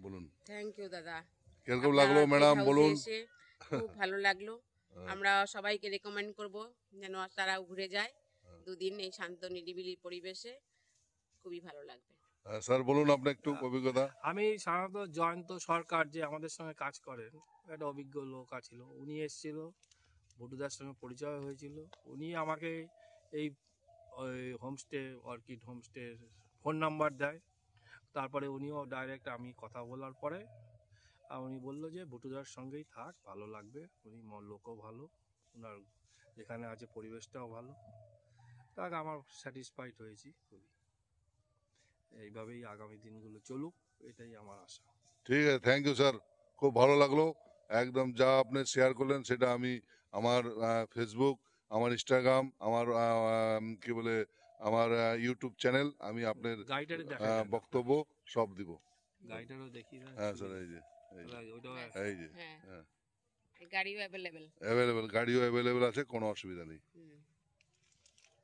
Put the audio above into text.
বলুন। Thank you দাদা। কিরকম লাগলো ম্যাডাম বলুন? খুব ভালো লাগলো। আমরা সবাইকে রেকমেন্ড করব যেন তারা ঘুরে যায় দুদিন এই শান্ত নিরিবিলি পরিবেশে, খুবই ভালো লাগবে। স্যার বলুন আপনি একটু অভিজ্ঞতা। আমি সাধারণত জয়ন্ত সরকার যে আমাদের সঙ্গে কাজ করেন, একটা অভিজ্ঞ লোক ছিল, উনি এসেছিল, ভুটুদার সঙ্গে পরিচয় হয়েছিল। উনি আমাকে এই হোমস্টে, অর্কিড হোমস্টের ফোন নাম্বার দেয়। তারপরে উনিও ডাইরেক্ট আমি কথা বলার পরে উনি বললো যে ভুটুদার সঙ্গেই থাক, ভালো লাগবে, উনি লোকও ভালো, ওনার যেখানে আছে পরিবেশটাও ভালো। তাক আমার স্যাটিসফাইড হয়েছি খুবই। এইভাবেই আগামী দিনগুলো চলুক, এটাই আমার আশা। ঠিক আছে, থ্যাংক ইউ স্যার, খুব ভালো লাগলো। একদম যা আপনি শেয়ার করলেন সেটা আমি আমার ফেসবুক, আমার ইনস্টাগ্রাম, আমার কি বলে আমার ইউটিউব চ্যানেল, আমি আপনার বক্তব্য সব দিব। গাইডারও দেখি। হ্যাঁ স্যার, এই যে এই যে গাড়িও অ্যাভেলেবেল গাড়িও অ্যাভেলেবেল আছে, কোনো অসুবিধা নেই।